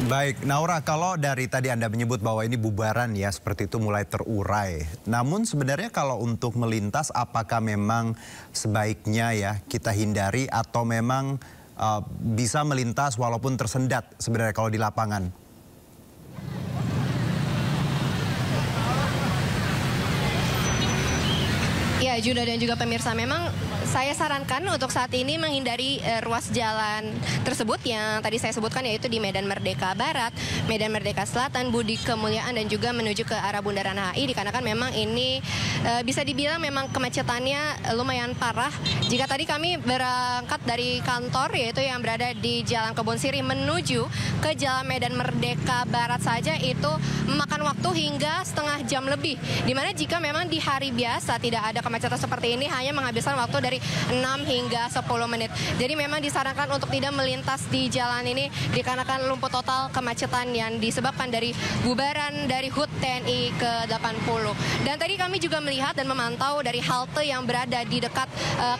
Baik, Naura, kalau dari tadi Anda menyebut bahwa ini bubaran ya, seperti itu mulai terurai. Namun sebenarnya kalau untuk melintas, apakah memang sebaiknya ya kita hindari atau memang bisa melintas walaupun tersendat sebenarnya kalau di lapangan? Ya, Juno dan juga pemirsa, memang saya sarankan untuk saat ini menghindari ruas jalan tersebut yang tadi saya sebutkan, yaitu di Medan Merdeka Barat, Medan Merdeka Selatan, Budi Kemuliaan, dan juga menuju ke arah Bundaran HI, dikarenakan memang ini bisa dibilang memang kemacetannya lumayan parah. Jika tadi kami berangkat dari kantor, yaitu yang berada di Jalan Kebon Sirih menuju ke Jalan Medan Merdeka Barat saja, itu memakan waktu hingga setengah jam lebih. Dimana jika memang di hari biasa tidak ada kemacetan seperti ini, hanya menghabiskan waktu dari 6 hingga 10 menit. Jadi memang disarankan untuk tidak melintas di jalan ini dikarenakan lumpuh total kemacetan yang disebabkan dari bubaran dari HUT TNI ke-80. Dan tadi kami juga melihat dan memantau dari halte yang berada di dekat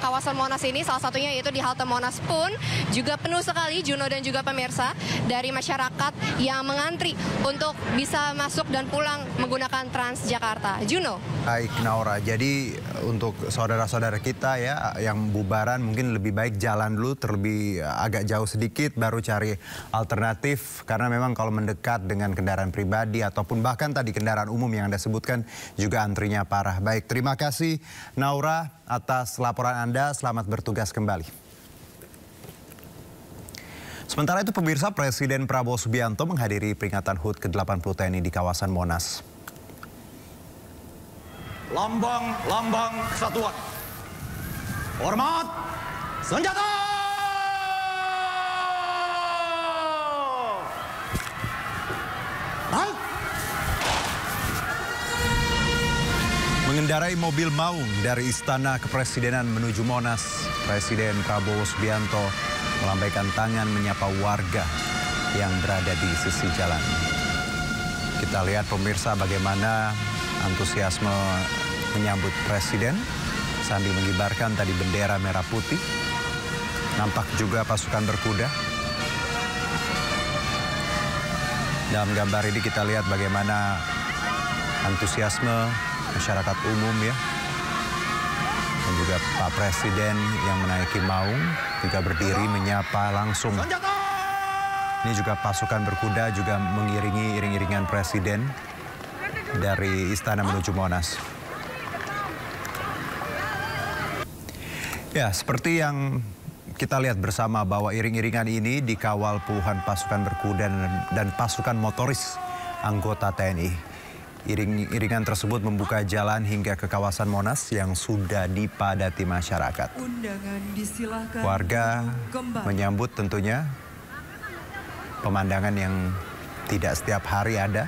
kawasan Monas ini, salah satunya yaitu di halte Monas pun juga penuh sekali, Juno dan juga pemirsa, dari masyarakat yang mengantri untuk bisa masuk dan pulang menggunakan Transjakarta. Juno. Baik, Naura, jadi untuk saudara-saudara kita ya yang bubaran mungkin lebih baik jalan dulu terlebih agak jauh sedikit baru cari alternatif, karena memang kalau mendekat dengan kendaraan pribadi ataupun bahkan tadi kendaraan umum yang Anda sebutkan juga antrinya parah. Baik, terima kasih Naura atas laporan Anda, selamat bertugas kembali. Sementara itu pemirsa, Presiden Prabowo Subianto menghadiri peringatan HUT ke-80 TNI di kawasan Monas. Lambang kesatuan. Hormat, senjata! Naik! Mengendarai mobil maung dari Istana Kepresidenan menuju Monas, Presiden Prabowo Subianto melambaikan tangan menyapa warga yang berada di sisi jalan. Kita lihat pemirsa bagaimana antusiasme menyambut Presiden sambil mengibarkan tadi bendera merah putih. Nampak juga pasukan berkuda. Dalam gambar ini kita lihat bagaimana antusiasme masyarakat umum ya. Dan juga Pak Presiden yang menaiki maung juga berdiri menyapa langsung. Ini juga pasukan berkuda juga mengiringi iring-iringan Presiden dari istana menuju Monas. Ya, seperti yang kita lihat bersama bahwa iring-iringan ini dikawal puluhan pasukan berkuda dan pasukan motoris anggota TNI. Iring-iringan tersebut membuka jalan hingga ke kawasan Monas yang sudah dipadati masyarakat. Warga menyambut tentunya pemandangan yang tidak setiap hari ada,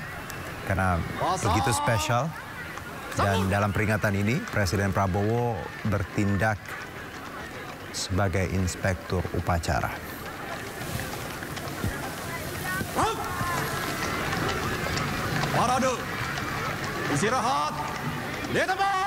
karena begitu spesial. Dan dalam peringatan ini Presiden Prabowo bertindak sebagai inspektur upacara. Parade, istirahat, di tempat.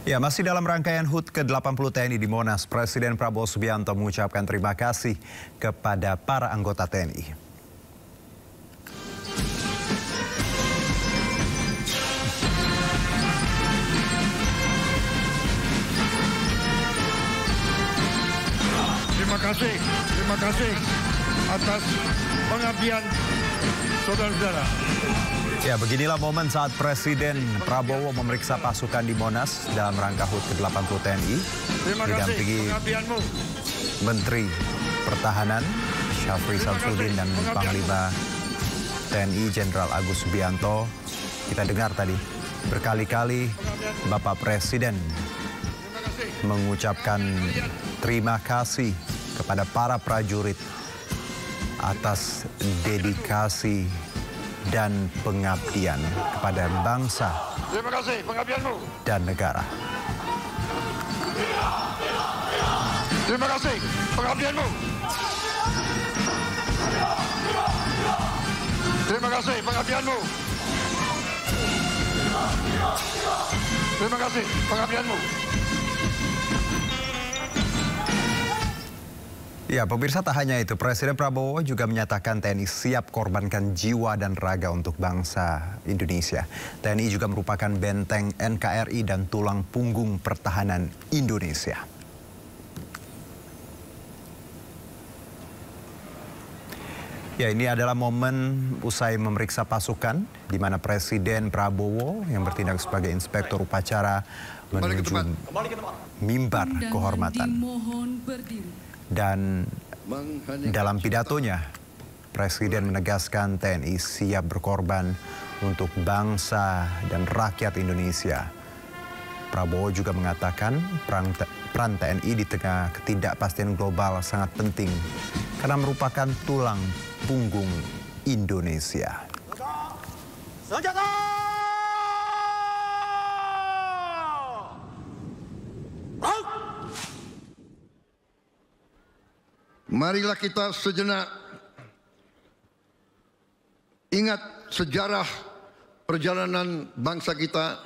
Ya, masih dalam rangkaian HUT ke-80 TNI di Monas, Presiden Prabowo Subianto mengucapkan terima kasih kepada para anggota TNI. Terima kasih atas pengabdian saudara-saudara. Ya, beginilah momen saat Presiden Prabowo memeriksa pasukan di Monas dalam rangka HUT ke-80 TNI. Didampingi Menteri Pertahanan Syafri Samsudin dan Panglima TNI Jenderal Agus Subianto. Kita dengar tadi berkali-kali Bapak Presiden mengucapkan terima kasih kepada para prajurit atas dedikasi dan pengabdian kepada bangsa dan negara. Terima kasih pengabdianmu. Terima kasih pengabdianmu. Terima kasih pengabdianmu. Ya, pemirsa, tak hanya itu, Presiden Prabowo juga menyatakan TNI siap korbankan jiwa dan raga untuk bangsa Indonesia. TNI juga merupakan benteng NKRI dan tulang punggung pertahanan Indonesia. Ya, ini adalah momen usai memeriksa pasukan, di mana Presiden Prabowo yang bertindak sebagai inspektur upacara menuju mimbar kehormatan. Dan dalam pidatonya, Presiden menegaskan TNI siap berkorban untuk bangsa dan rakyat Indonesia. Prabowo juga mengatakan peran TNI di tengah ketidakpastian global sangat penting karena merupakan tulang punggung Indonesia. Senjata! Marilah kita sejenak ingat sejarah perjalanan bangsa kita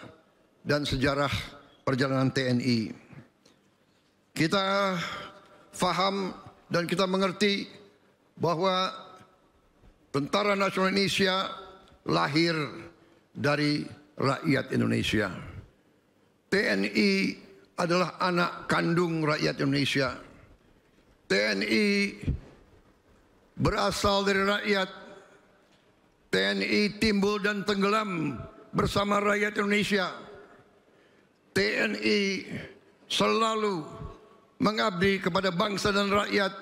dan sejarah perjalanan TNI. Kita faham dan kita mengerti bahwa Tentara Nasional Indonesia lahir dari rakyat Indonesia. TNI adalah anak kandung rakyat Indonesia. TNI berasal dari rakyat. TNI timbul dan tenggelam bersama rakyat Indonesia. TNI selalu mengabdi kepada bangsa dan rakyat,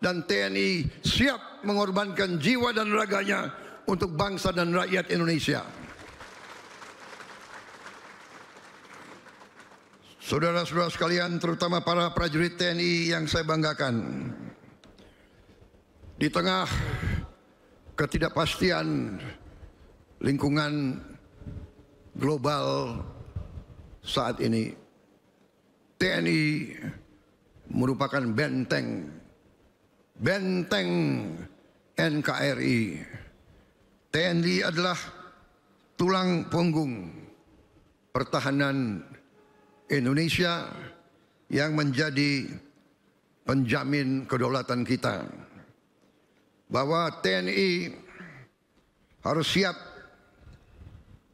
dan TNI siap mengorbankan jiwa dan raganya untuk bangsa dan rakyat Indonesia. Saudara-saudara sekalian, terutama para prajurit TNI yang saya banggakan, di tengah ketidakpastian lingkungan global saat ini, TNI merupakan benteng NKRI. TNI adalah tulang punggung pertahanan Indonesia yang menjadi penjamin kedaulatan kita. Bahwa TNI harus siap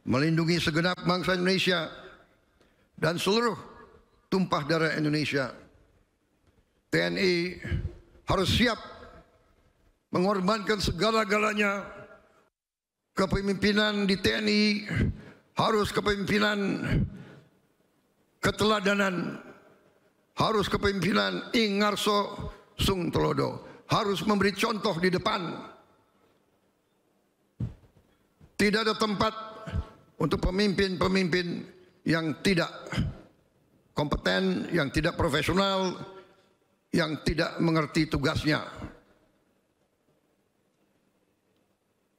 melindungi segenap bangsa Indonesia dan seluruh tumpah darah Indonesia. TNI harus siap mengorbankan segala-galanya. Kepemimpinan di TNI harus kepemimpinan keteladanan, harus kepemimpinan Ingarso Sungtelodo, harus memberi contoh di depan. Tidak ada tempat untuk pemimpin-pemimpin yang tidak kompeten, yang tidak profesional, yang tidak mengerti tugasnya.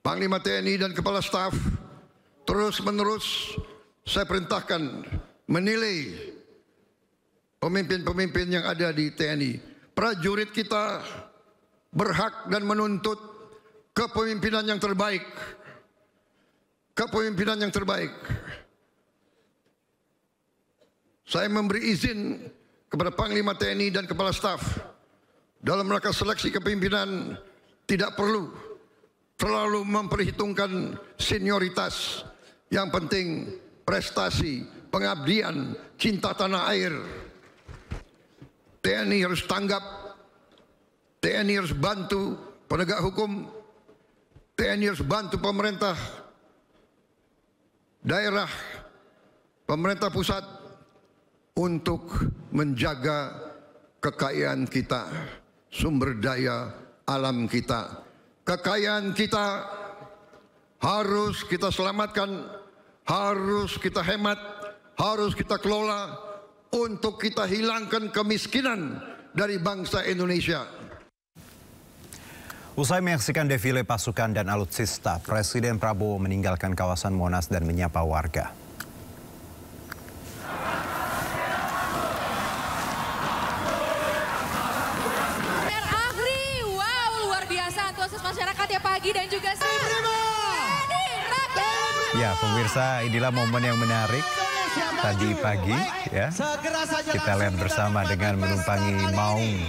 Panglima TNI dan Kepala Staf terus-menerus saya perintahkan menilai pemimpin-pemimpin yang ada di TNI. Prajurit kita berhak dan menuntut kepemimpinan yang terbaik. Kepemimpinan yang terbaik. Saya memberi izin kepada Panglima TNI dan Kepala Staf dalam rangka seleksi kepemimpinan tidak perlu terlalu memperhitungkan senioritas. Yang penting prestasi, pengabdian, cinta tanah air. TNI harus tanggap, TNI harus bantu penegak hukum, TNI harus bantu pemerintah daerah, pemerintah pusat untuk menjaga kekayaan kita, sumber daya alam kita. Kekayaan kita harus kita selamatkan, harus kita hemat, harus kita kelola untuk kita hilangkan kemiskinan dari bangsa Indonesia. Usai menyaksikan defile pasukan dan alutsista, Presiden Prabowo meninggalkan kawasan Monas dan menyapa warga. Wow, luar biasa antusias masyarakat ya pagi dan juga Ya, pemirsa, inilah momen yang menarik tadi pagi ya. Kita lihat bersama dengan menumpangi maung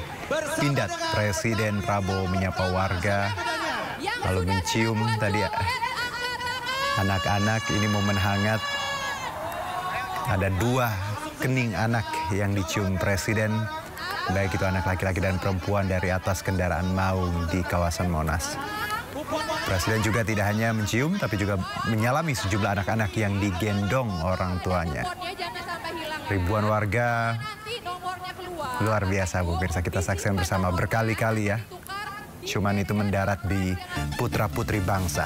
pindad Presiden Prabowo menyapa warga lalu mencium tadi ya. Anak-anak, ini momen hangat. Ada 2 kening anak yang dicium Presiden, baik itu anak laki-laki dan perempuan dari atas kendaraan maung di kawasan Monas. Presiden juga tidak hanya mencium, tapi juga menyalami sejumlah anak-anak yang digendong orang tuanya. Ribuan warga, luar biasa pemirsa, kita saksikan bersama berkali-kali ya. Cuman itu mendarat di putra-putri bangsa.